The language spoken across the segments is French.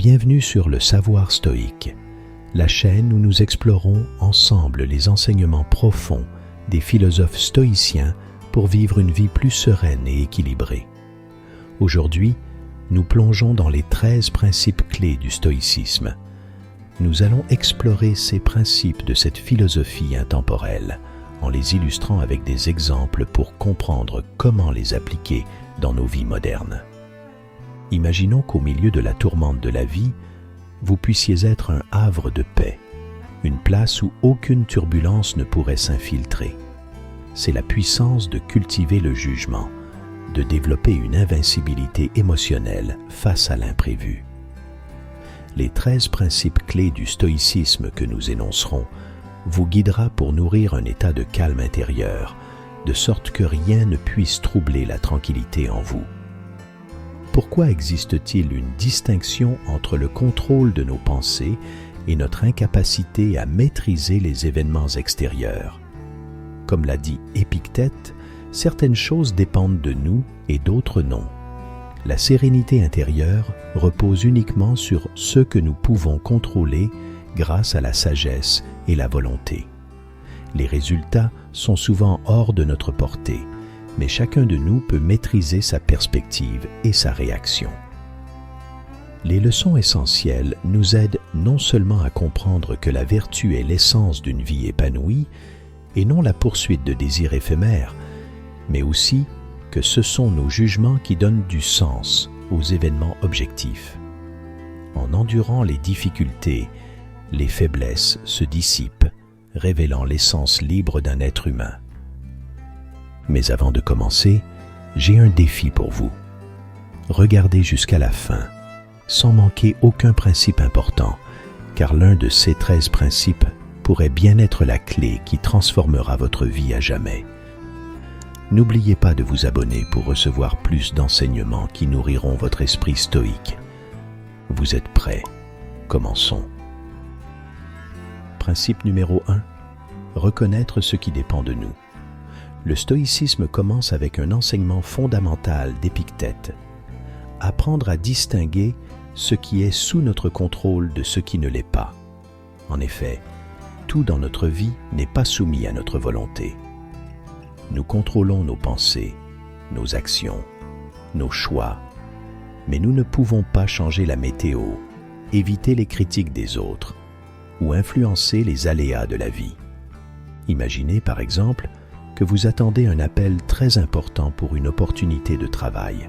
Bienvenue sur le Savoir Stoïque, la chaîne où nous explorons ensemble les enseignements profonds des philosophes stoïciens pour vivre une vie plus sereine et équilibrée. Aujourd'hui, nous plongeons dans les 13 principes clés du stoïcisme. Nous allons explorer ces principes de cette philosophie intemporelle en les illustrant avec des exemples pour comprendre comment les appliquer dans nos vies modernes. Imaginons qu'au milieu de la tourmente de la vie, vous puissiez être un havre de paix, une place où aucune turbulence ne pourrait s'infiltrer. C'est la puissance de cultiver le jugement, de développer une invincibilité émotionnelle face à l'imprévu. Les 13 principes clés du stoïcisme que nous énoncerons vous guidera pour nourrir un état de calme intérieur, de sorte que rien ne puisse troubler la tranquillité en vous. Pourquoi existe-t-il une distinction entre le contrôle de nos pensées et notre incapacité à maîtriser les événements extérieurs? Comme l'a dit Épictète, certaines choses dépendent de nous et d'autres non. La sérénité intérieure repose uniquement sur ce que nous pouvons contrôler grâce à la sagesse et la volonté. Les résultats sont souvent hors de notre portée, mais chacun de nous peut maîtriser sa perspective et sa réaction. Les leçons essentielles nous aident non seulement à comprendre que la vertu est l'essence d'une vie épanouie et non la poursuite de désirs éphémères, mais aussi que ce sont nos jugements qui donnent du sens aux événements objectifs. En endurant les difficultés, les faiblesses se dissipent, révélant l'essence libre d'un être humain. Mais avant de commencer, j'ai un défi pour vous. Regardez jusqu'à la fin, sans manquer aucun principe important, car l'un de ces 13 principes pourrait bien être la clé qui transformera votre vie à jamais. N'oubliez pas de vous abonner pour recevoir plus d'enseignements qui nourriront votre esprit stoïque. Vous êtes prêts? Commençons. Principe numéro 1. Reconnaître ce qui dépend de nous. Le stoïcisme commence avec un enseignement fondamental d'Épictète. Apprendre à distinguer ce qui est sous notre contrôle de ce qui ne l'est pas. En effet, tout dans notre vie n'est pas soumis à notre volonté. Nous contrôlons nos pensées, nos actions, nos choix, mais nous ne pouvons pas changer la météo, éviter les critiques des autres ou influencer les aléas de la vie. Imaginez par exemple que vous attendez un appel très important pour une opportunité de travail.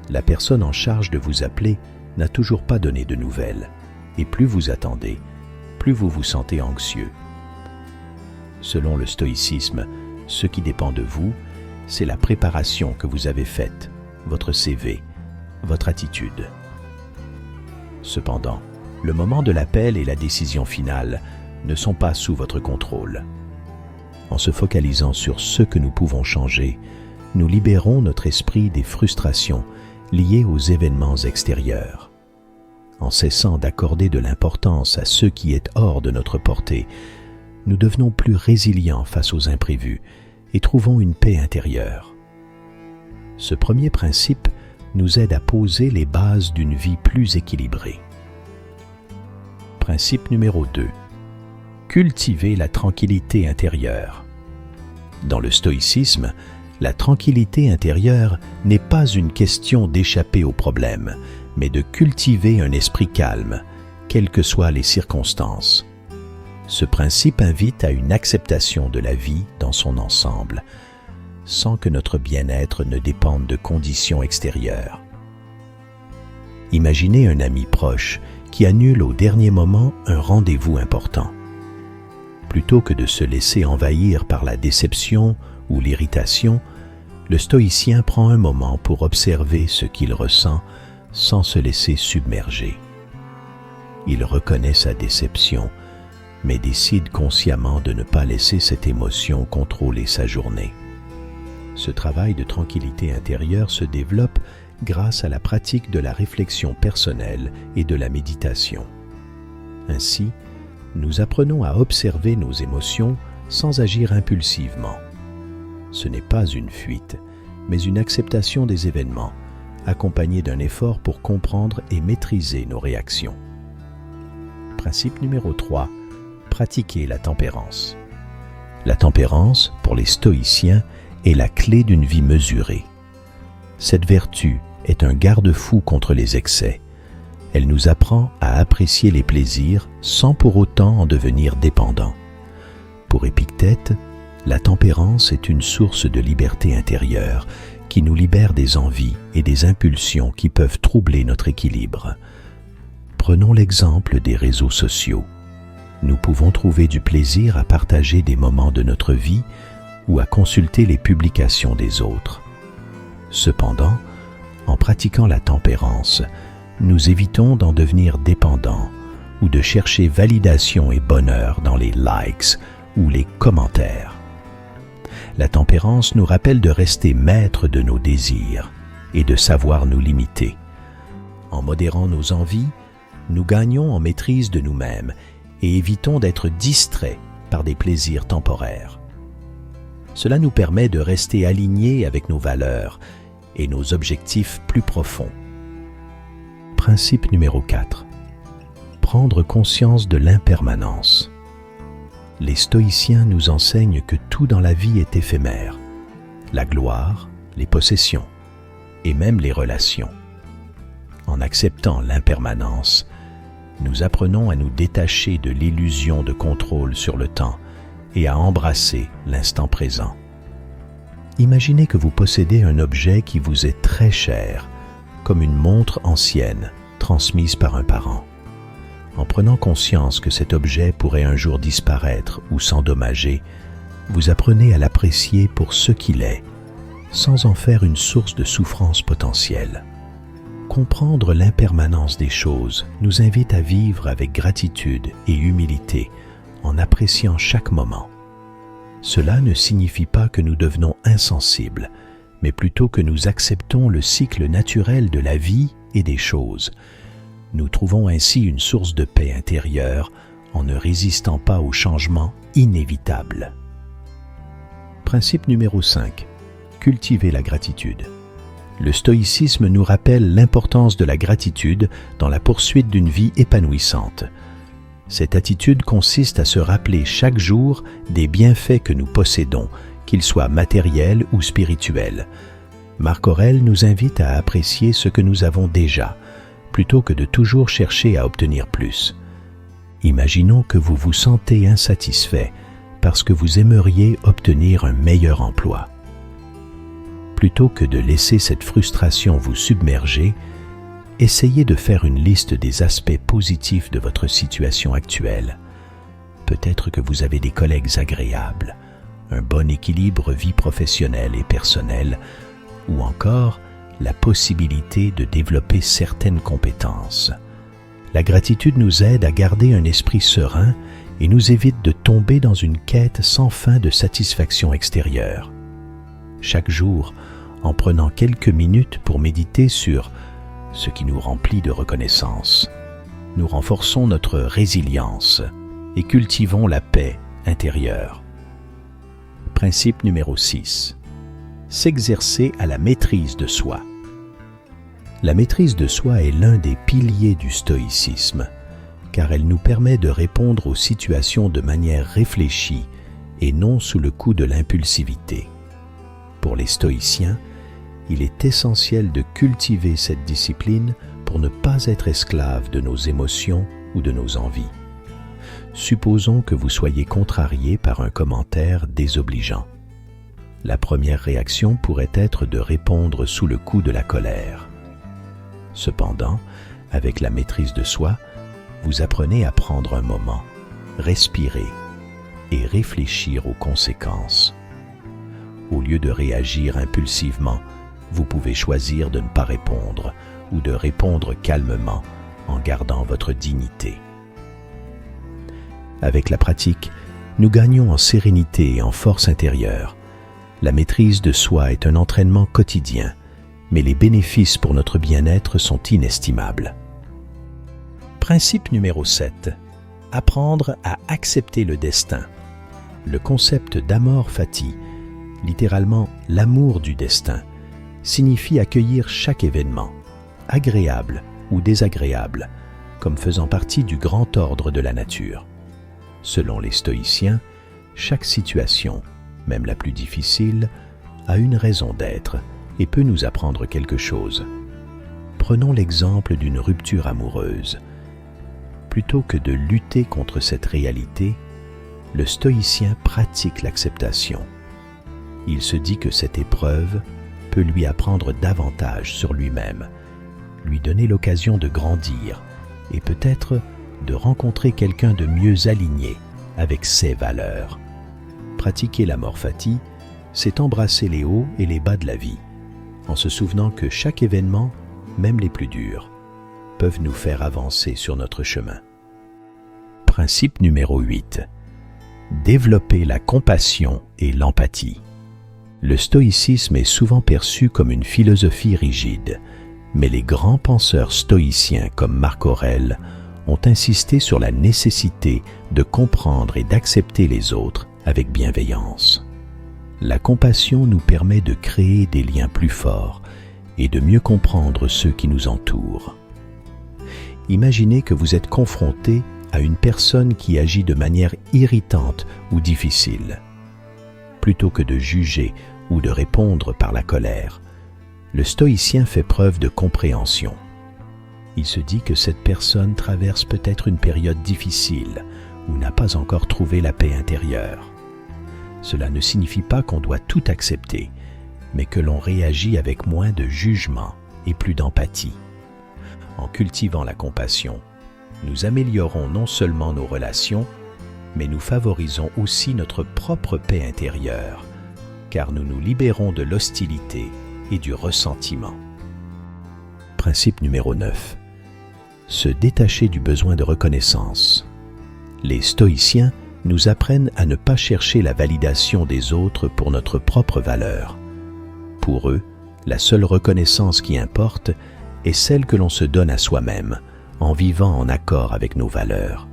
La personne en charge de vous appeler n'a toujours pas donné de nouvelles, et plus vous attendez, plus vous vous sentez anxieux. Selon le stoïcisme, ce qui dépend de vous, c'est la préparation que vous avez faite, votre CV, votre attitude. Cependant, le moment de l'appel et la décision finale ne sont pas sous votre contrôle. En se focalisant sur ce que nous pouvons changer, nous libérons notre esprit des frustrations liées aux événements extérieurs. En cessant d'accorder de l'importance à ce qui est hors de notre portée, nous devenons plus résilients face aux imprévus et trouvons une paix intérieure. Ce premier principe nous aide à poser les bases d'une vie plus équilibrée. Principe numéro 2. Cultiver la tranquillité intérieure. Dans le stoïcisme, la tranquillité intérieure n'est pas une question d'échapper aux problèmes, mais de cultiver un esprit calme, quelles que soient les circonstances. Ce principe invite à une acceptation de la vie dans son ensemble, sans que notre bien-être ne dépende de conditions extérieures. Imaginez un ami proche qui annule au dernier moment un rendez-vous important. Plutôt que de se laisser envahir par la déception ou l'irritation, le stoïcien prend un moment pour observer ce qu'il ressent sans se laisser submerger. Il reconnaît sa déception, mais décide consciemment de ne pas laisser cette émotion contrôler sa journée. Ce travail de tranquillité intérieure se développe grâce à la pratique de la réflexion personnelle et de la méditation. Ainsi, nous apprenons à observer nos émotions sans agir impulsivement. Ce n'est pas une fuite, mais une acceptation des événements, accompagné d'un effort pour comprendre et maîtriser nos réactions. Principe numéro 3. Pratiquer la tempérance. La tempérance, pour les stoïciens, est la clé d'une vie mesurée. Cette vertu est un garde-fou contre les excès. Elle nous apprend à apprécier les plaisirs sans pour autant en devenir dépendants. Pour Épictète, la tempérance est une source de liberté intérieure qui nous libère des envies et des impulsions qui peuvent troubler notre équilibre. Prenons l'exemple des réseaux sociaux. Nous pouvons trouver du plaisir à partager des moments de notre vie ou à consulter les publications des autres. Cependant, en pratiquant la tempérance, nous évitons d'en devenir dépendants ou de chercher validation et bonheur dans les likes ou les commentaires. La tempérance nous rappelle de rester maîtres de nos désirs et de savoir nous limiter. En modérant nos envies, nous gagnons en maîtrise de nous-mêmes et évitons d'être distraits par des plaisirs temporaires. Cela nous permet de rester alignés avec nos valeurs et nos objectifs plus profonds. Principe numéro 4. Prendre conscience de l'impermanence. Les stoïciens nous enseignent que tout dans la vie est éphémère. La gloire, les possessions et même les relations. En acceptant l'impermanence, nous apprenons à nous détacher de l'illusion de contrôle sur le temps et à embrasser l'instant présent. Imaginez que vous possédez un objet qui vous est très cher, comme une montre ancienne transmise par un parent. En prenant conscience que cet objet pourrait un jour disparaître ou s'endommager, vous apprenez à l'apprécier pour ce qu'il est, sans en faire une source de souffrance potentielle. Comprendre l'impermanence des choses nous invite à vivre avec gratitude et humilité, en appréciant chaque moment. Cela ne signifie pas que nous devenons insensibles, mais plutôt que nous acceptons le cycle naturel de la vie et des choses. Nous trouvons ainsi une source de paix intérieure en ne résistant pas aux changements inévitables. Principe numéro 5. Cultiver la gratitude. Le stoïcisme nous rappelle l'importance de la gratitude dans la poursuite d'une vie épanouissante. Cette attitude consiste à se rappeler chaque jour des bienfaits que nous possédons, qu'ils soient matériels ou spirituels. Marc Aurèle nous invite à apprécier ce que nous avons déjà, plutôt que de toujours chercher à obtenir plus. Imaginons que vous vous sentez insatisfait parce que vous aimeriez obtenir un meilleur emploi. Plutôt que de laisser cette frustration vous submerger, essayez de faire une liste des aspects positifs de votre situation actuelle. Peut-être que vous avez des collègues agréables, un bon équilibre vie professionnelle et personnelle, ou encore la possibilité de développer certaines compétences. La gratitude nous aide à garder un esprit serein et nous évite de tomber dans une quête sans fin de satisfaction extérieure. Chaque jour, en prenant quelques minutes pour méditer sur ce qui nous remplit de reconnaissance, nous renforçons notre résilience et cultivons la paix intérieure. Principe numéro 6. S'exercer à la maîtrise de soi. La maîtrise de soi est l'un des piliers du stoïcisme, car elle nous permet de répondre aux situations de manière réfléchie et non sous le coup de l'impulsivité. Pour les stoïciens, il est essentiel de cultiver cette discipline pour ne pas être esclave de nos émotions ou de nos envies. Supposons que vous soyez contrarié par un commentaire désobligeant. La première réaction pourrait être de répondre sous le coup de la colère. Cependant, avec la maîtrise de soi, vous apprenez à prendre un moment, respirer et réfléchir aux conséquences. Au lieu de réagir impulsivement, vous pouvez choisir de ne pas répondre ou de répondre calmement en gardant votre dignité. Avec la pratique, nous gagnons en sérénité et en force intérieure. La maîtrise de soi est un entraînement quotidien, mais les bénéfices pour notre bien-être sont inestimables. Principe numéro 7. Apprendre à accepter le destin. Le concept d'amor fati, littéralement l'amour du destin, signifie accueillir chaque événement, agréable ou désagréable, comme faisant partie du grand ordre de la nature. Selon les stoïciens, chaque situation, même la plus difficile, a une raison d'être et peut nous apprendre quelque chose. Prenons l'exemple d'une rupture amoureuse. Plutôt que de lutter contre cette réalité, le stoïcien pratique l'acceptation. Il se dit que cette épreuve peut lui apprendre davantage sur lui-même, lui donner l'occasion de grandir et peut-être de rencontrer quelqu'un de mieux aligné avec ses valeurs. Pratiquer l'amor fati, c'est embrasser les hauts et les bas de la vie, en se souvenant que chaque événement, même les plus durs, peuvent nous faire avancer sur notre chemin. Principe numéro 8. Développer la compassion et l'empathie. Le stoïcisme est souvent perçu comme une philosophie rigide, mais les grands penseurs stoïciens comme Marc Aurèle ont insisté sur la nécessité de comprendre et d'accepter les autres avec bienveillance. La compassion nous permet de créer des liens plus forts et de mieux comprendre ceux qui nous entourent. Imaginez que vous êtes confronté à une personne qui agit de manière irritante ou difficile. Plutôt que de juger ou de répondre par la colère, le stoïcien fait preuve de compréhension. Il se dit que cette personne traverse peut-être une période difficile ou n'a pas encore trouvé la paix intérieure. Cela ne signifie pas qu'on doit tout accepter, mais que l'on réagit avec moins de jugement et plus d'empathie. En cultivant la compassion, nous améliorons non seulement nos relations, mais nous favorisons aussi notre propre paix intérieure, car nous nous libérons de l'hostilité et du ressentiment. Principe numéro 9. Se détacher du besoin de reconnaissance. Les stoïciens nous apprennent à ne pas chercher la validation des autres pour notre propre valeur. Pour eux, la seule reconnaissance qui importe est celle que l'on se donne à soi-même, en vivant en accord avec nos valeurs.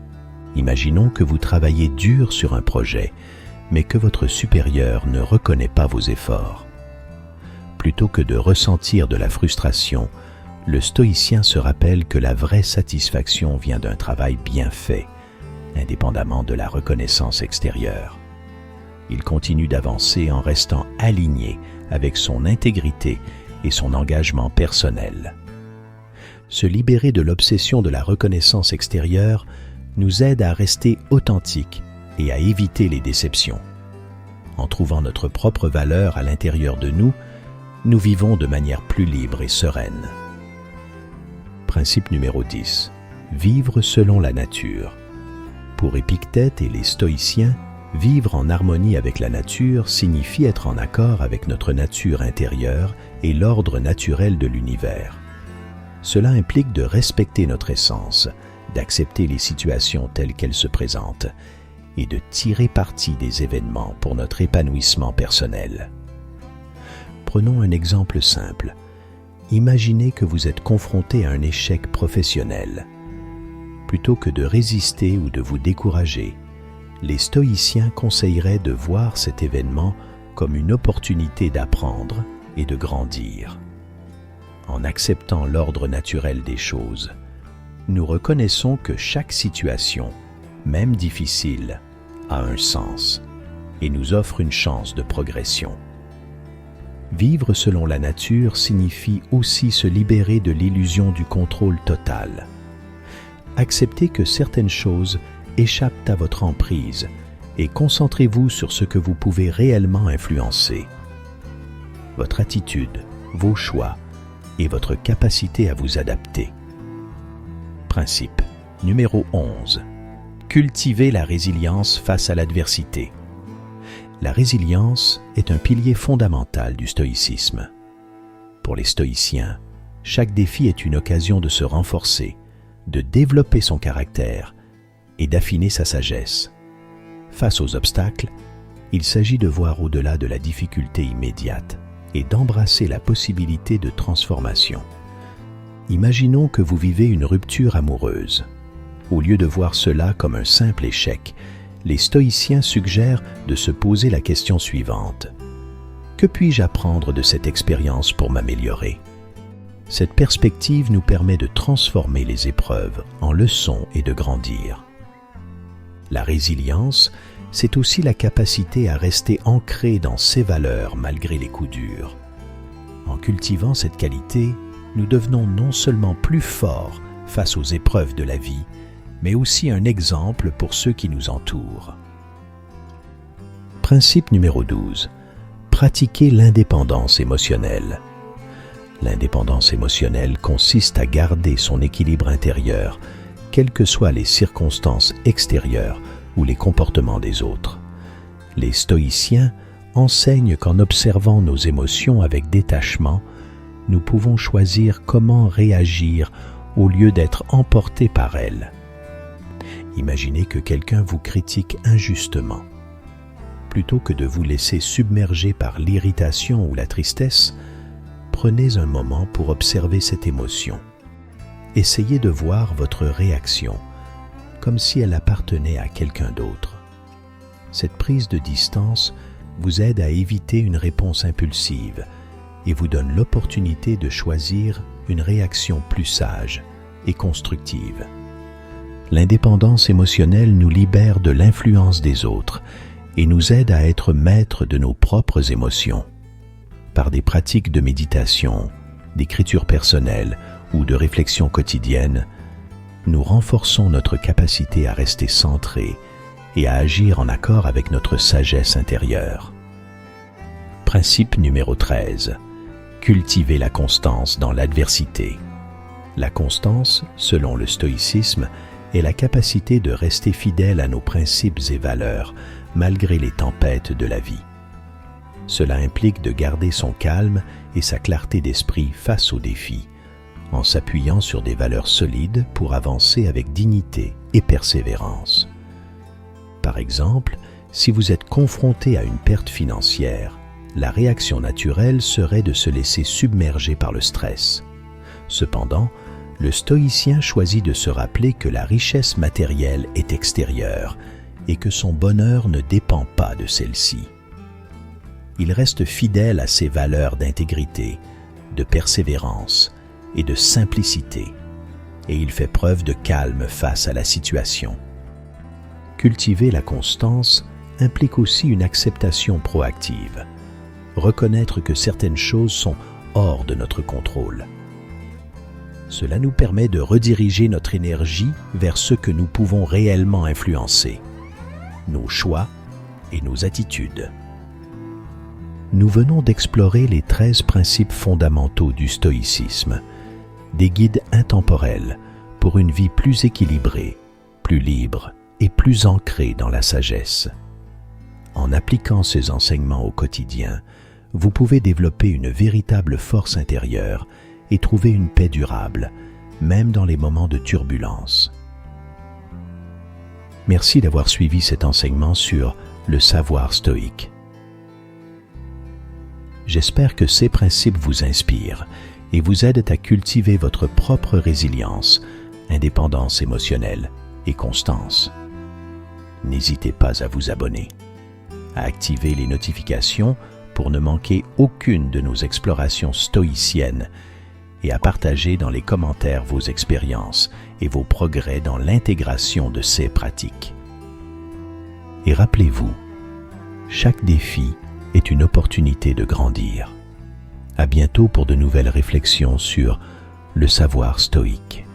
Imaginons que vous travaillez dur sur un projet, mais que votre supérieur ne reconnaît pas vos efforts. Plutôt que de ressentir de la frustration, le stoïcien se rappelle que la vraie satisfaction vient d'un travail bien fait, indépendamment de la reconnaissance extérieure. Il continue d'avancer en restant aligné avec son intégrité et son engagement personnel. Se libérer de l'obsession de la reconnaissance extérieure nous aide à rester authentiques et à éviter les déceptions. En trouvant notre propre valeur à l'intérieur de nous, nous vivons de manière plus libre et sereine. Principe numéro 10. Vivre selon la nature. Pour Épictète et les stoïciens, vivre en harmonie avec la nature signifie être en accord avec notre nature intérieure et l'ordre naturel de l'univers. Cela implique de respecter notre essence, d'accepter les situations telles qu'elles se présentent et de tirer parti des événements pour notre épanouissement personnel. Prenons un exemple simple. Imaginez que vous êtes confronté à un échec professionnel. Plutôt que de résister ou de vous décourager, les stoïciens conseilleraient de voir cet événement comme une opportunité d'apprendre et de grandir. En acceptant l'ordre naturel des choses, nous reconnaissons que chaque situation, même difficile, a un sens et nous offre une chance de progression. Vivre selon la nature signifie aussi se libérer de l'illusion du contrôle total. Acceptez que certaines choses échappent à votre emprise et concentrez-vous sur ce que vous pouvez réellement influencer. Votre attitude, vos choix et votre capacité à vous adapter. Principe numéro 11. Cultiver la résilience face à l'adversité. La résilience est un pilier fondamental du stoïcisme. Pour les stoïciens, chaque défi est une occasion de se renforcer, de développer son caractère et d'affiner sa sagesse. Face aux obstacles, il s'agit de voir au-delà de la difficulté immédiate et d'embrasser la possibilité de transformation. Imaginons que vous vivez une rupture amoureuse. Au lieu de voir cela comme un simple échec, les stoïciens suggèrent de se poser la question suivante. Que puis-je apprendre de cette expérience pour m'améliorer? Cette perspective nous permet de transformer les épreuves en leçons et de grandir. La résilience, c'est aussi la capacité à rester ancré dans ses valeurs malgré les coups durs. En cultivant cette qualité, nous devenons non seulement plus forts face aux épreuves de la vie, mais aussi un exemple pour ceux qui nous entourent. Principe numéro 12. Pratiquer l'indépendance émotionnelle. L'indépendance émotionnelle consiste à garder son équilibre intérieur, quelles que soient les circonstances extérieures ou les comportements des autres. Les stoïciens enseignent qu'en observant nos émotions avec détachement, nous pouvons choisir comment réagir au lieu d'être emportés par elles. Imaginez que quelqu'un vous critique injustement. Plutôt que de vous laisser submerger par l'irritation ou la tristesse, prenez un moment pour observer cette émotion. Essayez de voir votre réaction, comme si elle appartenait à quelqu'un d'autre. Cette prise de distance vous aide à éviter une réponse impulsive et vous donne l'opportunité de choisir une réaction plus sage et constructive. L'indépendance émotionnelle nous libère de l'influence des autres et nous aide à être maîtres de nos propres émotions. Par des pratiques de méditation, d'écriture personnelle ou de réflexion quotidienne, nous renforçons notre capacité à rester centrés et à agir en accord avec notre sagesse intérieure. Principe numéro 13. Cultiver la constance dans l'adversité. La constance, selon le stoïcisme, est la capacité de rester fidèle à nos principes et valeurs malgré les tempêtes de la vie. Cela implique de garder son calme et sa clarté d'esprit face aux défis, en s'appuyant sur des valeurs solides pour avancer avec dignité et persévérance. Par exemple, si vous êtes confronté à une perte financière, la réaction naturelle serait de se laisser submerger par le stress. Cependant, le stoïcien choisit de se rappeler que la richesse matérielle est extérieure et que son bonheur ne dépend pas de celle-ci. Il reste fidèle à ses valeurs d'intégrité, de persévérance et de simplicité, et il fait preuve de calme face à la situation. Cultiver la constance implique aussi une acceptation proactive, reconnaître que certaines choses sont hors de notre contrôle. Cela nous permet de rediriger notre énergie vers ce que nous pouvons réellement influencer, nos choix et nos attitudes. Nous venons d'explorer les 13 principes fondamentaux du stoïcisme, des guides intemporels pour une vie plus équilibrée, plus libre et plus ancrée dans la sagesse. En appliquant ces enseignements au quotidien, vous pouvez développer une véritable force intérieure et trouver une paix durable, même dans les moments de turbulence. Merci d'avoir suivi cet enseignement sur le savoir stoïque. J'espère que ces principes vous inspirent et vous aident à cultiver votre propre résilience, indépendance émotionnelle et constance. N'hésitez pas à vous abonner, à activer les notifications pour ne manquer aucune de nos explorations stoïciennes et à partager dans les commentaires vos expériences et vos progrès dans l'intégration de ces pratiques. Et rappelez-vous, chaque défi est une opportunité de grandir. À bientôt pour de nouvelles réflexions sur le savoir stoïque.